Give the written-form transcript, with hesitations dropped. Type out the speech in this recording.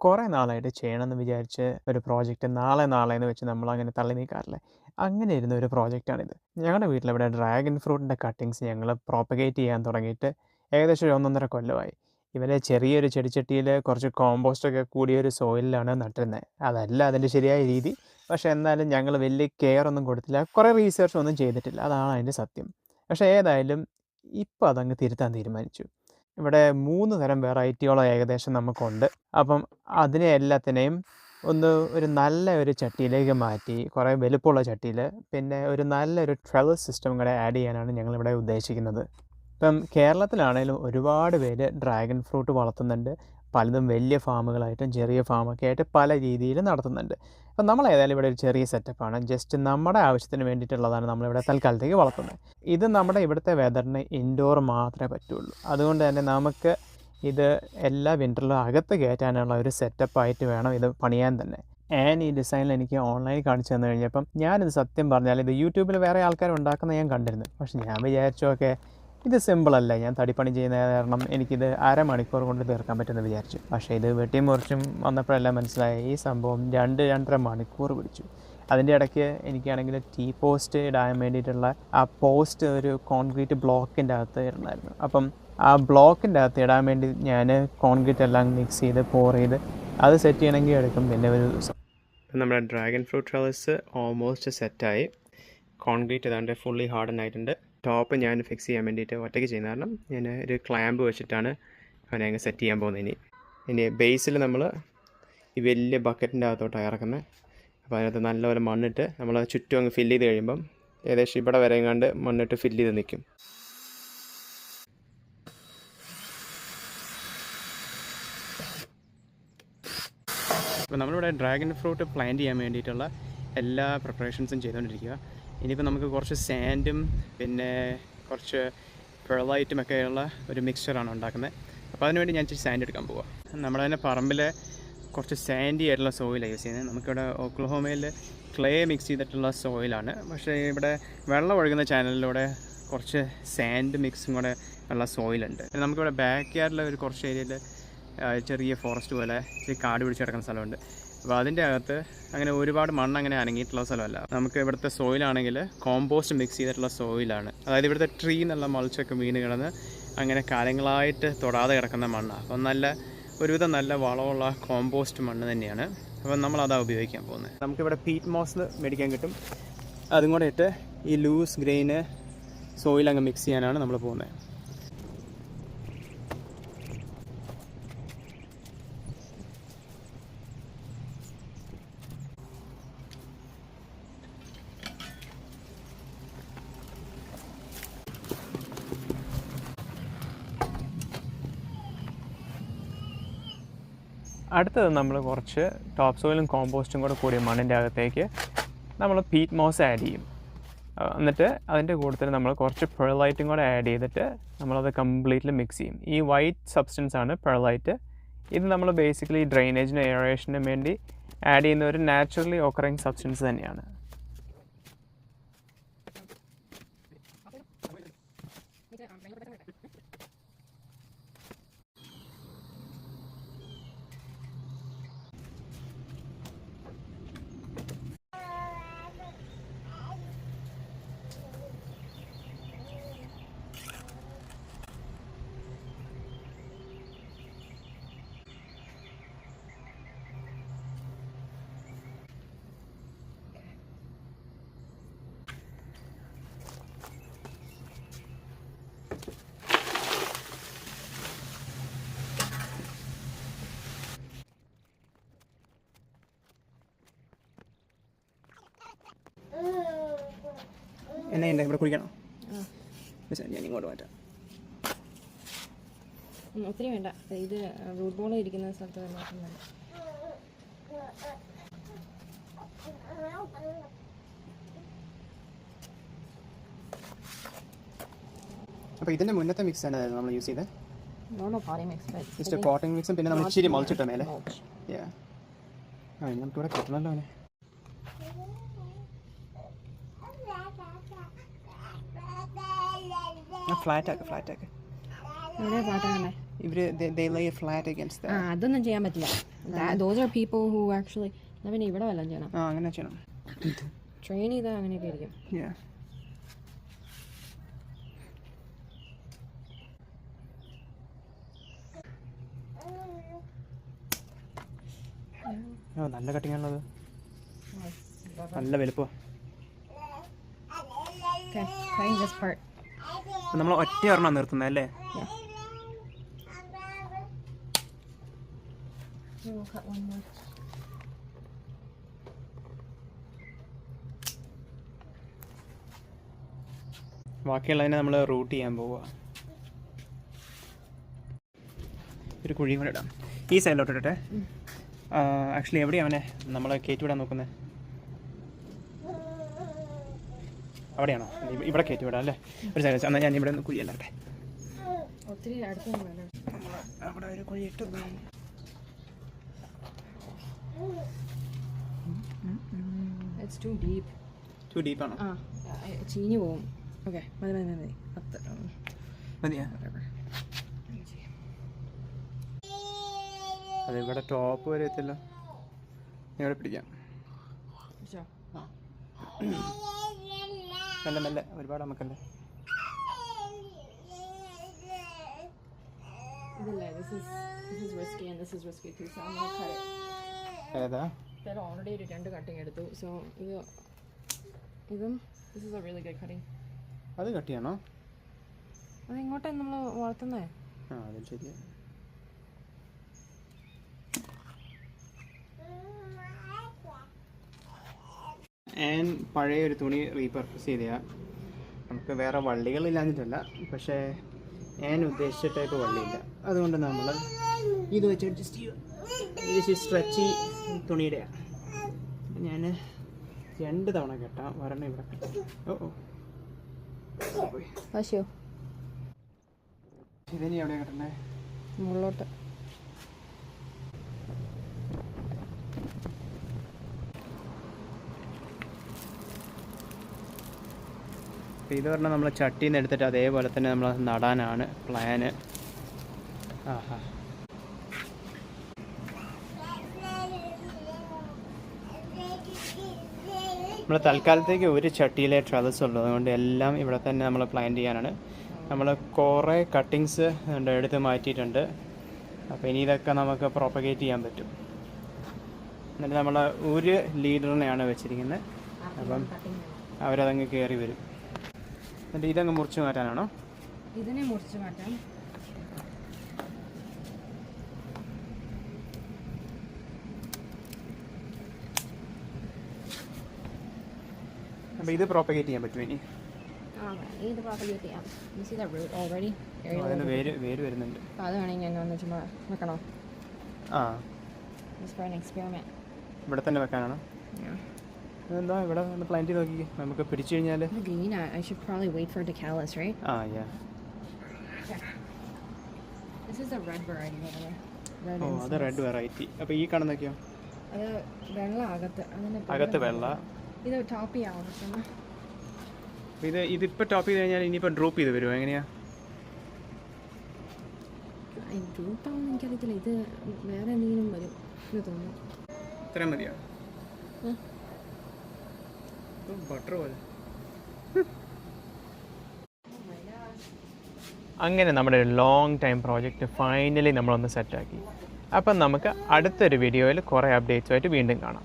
കുറേ നാളായിട്ട് ചെയ്യണമെന്ന് വിചാരിച്ച് ഒരു പ്രോജക്റ്റ് നാളെ എന്ന് വെച്ച് നമ്മളങ്ങനെ തള്ളി നീക്കാറില്ലേ? അങ്ങനെ ഇരുന്ന ഒരു പ്രോജക്റ്റാണിത്. ഞങ്ങളുടെ വീട്ടിലിവിടെ ഡ്രാഗൺ ഫ്രൂട്ടിൻ്റെ കട്ടിങ്സ് ഞങ്ങൾ പ്രൊപ്പഗേറ്റ് ചെയ്യാൻ തുടങ്ങിയിട്ട് ഏകദേശം ഒരു 1 1/2 കൊല്ലമായി. ഇവരെ ചെറിയൊരു ചെടിച്ചട്ടിയിൽ കുറച്ച് കോമ്പോസ്റ്റൊക്കെ കൂടിയൊരു സോയിലിലാണ് നട്ടിരുന്നത്. അതല്ല അതിൻ്റെ ശരിയായ രീതി. പക്ഷേ എന്നാലും ഞങ്ങൾ വലിയ കെയർ ഒന്നും കൊടുത്തില്ല. കുറേ റീസെർച്ച് ഒന്നും ചെയ്തിട്ടില്ല. അതാണ് അതിൻ്റെ സത്യം. പക്ഷേ ഏതായാലും ഇപ്പോൾ അതങ്ങ് തിരുത്താൻ തീരുമാനിച്ചു. ഇവിടെ 3 തരം വെറൈറ്റിയോളം ഏകദേശം നമുക്കുണ്ട്. അപ്പം അതിനെ എല്ലാത്തിനെയും ഒരു നല്ല ഒരു ചട്ടിയിലേക്ക് മാറ്റി, കുറേ വലുപ്പമുള്ള ചട്ടിയിൽ, പിന്നെ ഒരു നല്ലൊരു ട്രെൽസ് സിസ്റ്റം കൂടെ ആഡ് ചെയ്യാനാണ് ഞങ്ങളിവിടെ ഉദ്ദേശിക്കുന്നത്. ഇപ്പം കേരളത്തിലാണേലും ഒരുപാട് പേര് ഡ്രാഗൺ ഫ്രൂട്ട് വളർത്തുന്നുണ്ട്. പലതും വലിയ ഫാമുകളായിട്ടും ചെറിയ ഫാമൊക്കെ ആയിട്ട് പല രീതിയിൽ നടത്തുന്നുണ്ട്. അപ്പം നമ്മളേതായാലും ഇവിടെ ഒരു ചെറിയ സെറ്റപ്പാണ്. ജസ്റ്റ് നമ്മുടെ ആവശ്യത്തിന് വേണ്ടിയിട്ടുള്ളതാണ് നമ്മളിവിടെ തൽക്കാലത്തേക്ക് വളർത്തുന്നത്. ഇത് നമ്മുടെ ഇവിടുത്തെ വെതറിന് ഇൻഡോർ മാത്രമേ പറ്റുള്ളൂ. അതുകൊണ്ട് തന്നെ നമുക്ക് ഇത് എല്ലാ വിൻ്ററിലും അകത്ത് കയറ്റാനുള്ള ഒരു സെറ്റപ്പായിട്ട് വേണം ഇത് പണിയാൻ തന്നെ. ഈ ഡിസൈനിൽ എനിക്ക് ഓൺലൈനിൽ കാണിച്ചു തന്നു കഴിഞ്ഞപ്പം ഞാനിത് സത്യം പറഞ്ഞാൽ ഇത് യൂട്യൂബിൽ വേറെ ആൾക്കാർ ഉണ്ടാക്കുന്നത് ഞാൻ കണ്ടിരുന്നു. പക്ഷെ ഞാൻ വിചാരിച്ചൊക്കെ ഇത് സിമ്പിളല്ല. ഞാൻ തടിപ്പണി ചെയ്യുന്ന കാരണം എനിക്കിത് അരമണിക്കൂർ കൊണ്ട് തീർക്കാൻ പറ്റുമെന്ന് വിചാരിച്ചു. പക്ഷേ ഇത് വെട്ടിയും മുറിച്ചും വന്നപ്പോഴെല്ലാം മനസ്സിലായി ഈ സംഭവം 2-2.5 മണിക്കൂർ പിടിച്ചു. അതിൻ്റെ ഇടയ്ക്ക് എനിക്കാണെങ്കിൽ ടീ പോസ്റ്റ് ഇടാൻ വേണ്ടിയിട്ടുള്ള ആ പോസ്റ്റ് ഒരു കോൺക്രീറ്റ് ബ്ലോക്കിൻ്റെ അകത്ത് ഇടണമായിരുന്നു. അപ്പം ആ ബ്ലോക്കിൻ്റെ അകത്ത് ഇടാൻ വേണ്ടി ഞാൻ കോൺക്രീറ്റ് എല്ലാം മിക്സ് ചെയ്ത് പോർ ചെയ്ത് അത് സെറ്റ് ചെയ്യണമെങ്കിൽ എടുക്കും പിന്നെ ഒരു ദിവസം. നമ്മുടെ ഡ്രാഗൺ ഫ്രൂട്ട് ട്രെൽസ് ഓൾമോസ്റ്റ് സെറ്റായി. കോൺക്രീറ്റ് ഏതാണ്ട് ഫുള്ളി ഹാർഡൻ ആയിട്ടുണ്ട്. ടോപ്പ് ഞാൻ ഫിക്സ് ചെയ്യാൻ വേണ്ടിയിട്ട് ഒറ്റയ്ക്ക് ചെയ്യുന്ന കാരണം ഞാൻ ഒരു ക്ലാമ്പ് വെച്ചിട്ടാണ് അവനെ അങ്ങ് സെറ്റ് ചെയ്യാൻ പോകുന്നത്. ഇനി ബേസിൽ നമ്മൾ ഈ വലിയ ബക്കറ്റിൻ്റെ അകത്തോട്ടാണ് ഇറക്കുന്നത്. അപ്പോൾ അതിനകത്ത് നല്ലപോലെ മണ്ണിട്ട് നമ്മൾ ചുറ്റും അങ്ങ് ഫില്ല് ചെയ്ത് കഴിയുമ്പം ഏകദേശം ഇവിടെ വരെ എങ്ങാണ്ട് മണ്ണിട്ട് ഫില്ല് ചെയ്ത് നിൽക്കും. അപ്പോൾ നമ്മളിവിടെ ഡ്രാഗൺ ഫ്രൂട്ട് പ്ലാന്റ് ചെയ്യാൻ വേണ്ടിയിട്ടുള്ള എല്ലാ പ്രിപ്പറേഷൻസും ചെയ്തുകൊണ്ടിരിക്കുക. ഇനിയിപ്പോൾ നമുക്ക് കുറച്ച് സാൻഡും പിന്നെ കുറച്ച് പെർലൈറ്റും ഒക്കെയുള്ള ഒരു മിക്സ്ചറാണ് ഉണ്ടാക്കുന്നത്. അപ്പോൾ അതിനുവേണ്ടി ഞാൻ ഇച്ചിരി സാൻഡ് എടുക്കാൻ പോവാം. നമ്മുടെ തന്നെ പറമ്പിൽ കുറച്ച് സാൻഡി ആയിട്ടുള്ള സോയിലാണ് യൂസ് ചെയ്യുന്നത്. നമുക്കിവിടെ ഒക്ലഹോമയിൽ ക്ലേ മിക്സ് ചെയ്തിട്ടുള്ള സോയിലാണ്. പക്ഷേ ഇവിടെ വെള്ളം ഒഴുകുന്ന ചാനലിലൂടെ കുറച്ച് സാൻഡ് മിക്സും കൂടെ ഉള്ള സോയിലുണ്ട്. നമുക്കിവിടെ ബാക്ക് യാർഡിൽ ഒരു കുറച്ച് ഏരിയയിൽ ചെറിയ ഫോറസ്റ്റ് പോലെ ഇച്ചിരി കാട് പിടിച്ച് കിടക്കുന്ന സ്ഥലമുണ്ട്. അപ്പോൾ അതിൻ്റെ അകത്ത് അങ്ങനെ ഒരുപാട് മണ്ണ് അങ്ങനെ അനങ്ങിയിട്ടുള്ള സ്ഥലമല്ല. നമുക്ക് ഇവിടുത്തെ സോയിലാണെങ്കിൽ കോമ്പോസ്റ്റ് മിക്സ് ചെയ്തിട്ടുള്ള സോയിലാണ്. അതായത് ഇവിടുത്തെ ട്രീ എന്നുള്ള മൾച്ചൊക്കെ വീണ് കിടന്ന് അങ്ങനെ കാലങ്ങളായിട്ട് തൊടാതെ കിടക്കുന്ന മണ്ണാണ്. അപ്പം ഒരുവിധം നല്ല വളമുള്ള കോമ്പോസ്റ്റ് മണ്ണ് തന്നെയാണ്. അപ്പം നമ്മളതാണ് ഉപയോഗിക്കാൻ പോകുന്നത്. നമുക്കിവിടെ പീറ്റ് മോസ് മേടിക്കാൻ കിട്ടും. അതും കൂടെ ഇട്ട് ഈ ലൂസ് ഗ്രെയിന് സോയിൽ അങ്ങ് മിക്സ് ചെയ്യാനാണ് നമ്മൾ പോകുന്നത്. അടുത്തത് നമ്മൾ കുറച്ച് ടോപ്പ് സോയിലും കോമ്പോസ്റ്റും കൂടെ കൂടിയ മണ്ണിൻ്റെ അകത്തേക്ക് നമ്മൾ പീറ്റ് മോസ് ആഡ് ചെയ്യും. എന്നിട്ട് അതിൻ്റെ കൂട്ടത്തിൽ നമ്മൾ കുറച്ച് പെർലൈറ്റും കൂടെ ആഡ് ചെയ്തിട്ട് നമ്മളത് കംപ്ലീറ്റ്ലി മിക്സ് ചെയ്യും. ഈ വൈറ്റ് സബ്സ്റ്റൻസ് ആണ് പെർലൈറ്റ്. ഇത് നമ്മൾ ബേസിക്കലി ഡ്രെയിനേജിനും എയറേഷനും വേണ്ടി ആഡ് ചെയ്യുന്ന ഒരു നാച്ചുറലി ഓക്കറിങ് സബ്സ്റ്റൻസ് തന്നെയാണ്. എന്നെ ഉണ്ട് ഇവിടെ കുഴിക്കണം. ഞാൻ ഇങ്ങോട്ട് മാറ്റാം. ഒത്തിരി വേണ്ട. ഇത് റൂട്ട് ബോൾ ഇരിക്കുന്ന സ്ഥലത്ത് മാത്രം. അപ്പോൾ ഇതിൻ്റെ മുന്നത്തെ മിക്സ് ആണ് നമ്മൾ യൂസ് ചെയ്തത്. ജസ്റ്റ് കോട്ടിംഗ് മിക്സും പിന്നെ നമ്മൾ ഇച്ചിരി മുളച്ചിട്ട മേലെ. നമുക്കിവിടെ കിട്ടണമല്ലോ അവനെ. ഫ്ലാറ്റ് ആക്ക്. ഇവിടെ flat ആകണ്ടേ? they lay flat against that. അതൊന്നും ചെയ്യാൻ പറ്റില്ല. Those are people who actually പിന്നെ ഇവിടെ വല്ലതും ചെയ്യണം. അങ്ങനെ ചെയ്യണം. ട്രെയിൻ ചെയ്താൽ അങ്ങനെയൊക്കെ ആയിരിക്കും. നല്ല കട്ടിങ് ആണത്, നല്ല വലുപ്പം. നമ്മൾ ഒറ്റ ഒരെണ്ണം നിർത്തുന്നത് അല്ലേ? ബാക്കിയുള്ളതിനെ നമ്മൾ റൂട്ട് ചെയ്യാൻ പോവുക. ഒരു കുഴിയും കൂടെ ഇടാം. ഈ സൈഡിലോട്ട് ഇട്ടെ. ആക്ച്വലി എവിടെയാണ് അവനെ നമ്മൾ കയറ്റി വിടാൻ നോക്കുന്നത്? അവിടെയാണോ? ഇവിടെ കയറ്റി വിടാം അല്ലേ? ഒരു സൈഡ് വെച്ചാൽ എന്നാൽ ഞാൻ ഇവിടെ ഒന്ന് കുഴിയല്ലാട്ടെ. ഒത്തിരി അവിടെ ഒരു കുഴി ഇട്ടു. It's too deep. Too deep ആണോ? ചീഞ്ഞു പോവും. ഓക്കെ, മതി. മതിയാ? അത് ഇവിടെ ടോപ്പ് വരെ എത്തില്ല. ഇവിടെ പിടിക്കാം. മെല്ലെ മെല്ലെ, ഒരുപാട് നമുക്കല്ലേ. ഏതാ? ഓൾറെഡി 2 കട്ടിങ് എടുത്തു. സോ ഇതും this is a really good cutting. അത് കട്ടിയാണോ? അത് ഇങ്ങോട്ടാണ് നമ്മൾ വളർത്തുന്നേ. അതും ശരിയാണ്. ഞാൻ പഴയ ഒരു തുണി റീപർപ്പസ് ചെയ്തതാ. നമുക്ക് വേറെ വള്ളികളില്ലാഞ്ഞിട്ടല്ല, പക്ഷേ ഞാൻ ഉദ്ദേശിച്ച ടൈപ്പ് വള്ളിയില്ല. അതുകൊണ്ട് നമ്മൾ ഇത് വെച്ച് അഡ്ജസ്റ്റ് ചെയ്യുക. ഇത് സ്ട്രെച്ചി തുണിയുടെയാണ്. ഞാൻ 2 തവണ കെട്ടാം. ഒരെണ്ണം ഇവിടെ കെട്ടാം. ഇതിനി എവിടെയാണ് കെട്ടണ്ടേ? മുകളിലോട്ട്. ഇത് പറഞ്ഞാൽ നമ്മൾ ചട്ടിയിൽ നിന്ന് എടുത്തിട്ട് അതേപോലെ തന്നെ നമ്മൾ നടാനാണ് പ്ലാന്. ആഹാ, നമ്മൾ തൽക്കാലത്തേക്ക് ഒരു ചട്ടിയിലെ ട്രവൽസ് ഉള്ളൂ. അതുകൊണ്ട് എല്ലാം ഇവിടെ തന്നെ നമ്മൾ പ്ലാൻ ചെയ്യാനാണ്. നമ്മൾ കുറേ കട്ടിങ്സ് എടുത്ത് മാറ്റിയിട്ടുണ്ട്. അപ്പോൾ ഇനി ഇതൊക്കെ നമുക്ക് പ്രൊപ്പഗേറ്റ് ചെയ്യാൻ പറ്റും. എന്നിട്ട് നമ്മൾ ഒരു ലീഡറിനെയാണ് വെച്ചിരിക്കുന്നത്. അപ്പം അവരതങ്ങ് കയറി വരും. എന്നിട്ട് ഇതങ്ങ് മുറിച്ച് മാറ്റാനാണോ? ഇതിനെ മുറിച്ച് മാറ്റാം. അപ്പോൾ ഇത് പ്രൊപ്പഗേറ്റ് ചെയ്യാൻ പറ്റും ഇനി? ഇത് പ്രൊപ്പഗേറ്റ് ചെയ്യാം. You see the root already? അതിന് വേര് വരുന്നുണ്ട്. അപ്പോൾ അത് വേണമെങ്കിൽ ഞാൻ ഒന്ന് ചുമ്മാ വെക്കണോ? Just for an experiment. ഇവിടെ തന്നെ വെക്കാനാണോ? എന്താ ഇവിടെ ഒന്ന് പ്ലാന്റ് ചെയ്ത് നോക്കി. നമുക്ക് പിടിച്ചു കഴിഞ്ഞാൽ green. I should probably wait for it to callus, right? Yeah. Okay. This is a red variety, by the way. Red. അത് റെഡ് വെറൈറ്റി. അപ്പോൾ ഈ കാണുന്നൊക്കെയോ? അത് വെള്ള അകത്ത് വെള്ള. ഇത് ടോപ്പ് ചെയ്യാം. ഇതിപ്പോൾ ടോപ്പ് ചെയ്ത് കഴിഞ്ഞാൽ ഇനിയിപ്പോൾ ഡ്രോപ്പ് ചെയ്ത് വരുമോ? എങ്ങനെയാ ഡ്രോപ്പ് ആവുമെന്ന് എനിക്കറിയത്തില്ല. ഇത് വേറെ എന്തെങ്കിലും വരും എന്ന് തോന്നുന്നു. ഇത്രയും മതിയോ? ബട്ടർ പോലെ. അങ്ങനെ നമ്മുടെ ലോങ് ടൈം പ്രോജക്റ്റ് ഫൈനലി നമ്മളൊന്ന് സെറ്റാക്കി. അപ്പം നമുക്ക് അടുത്തൊരു വീഡിയോയിൽ കുറേ അപ്ഡേറ്റ്സുമായിട്ട് വീണ്ടും കാണാം.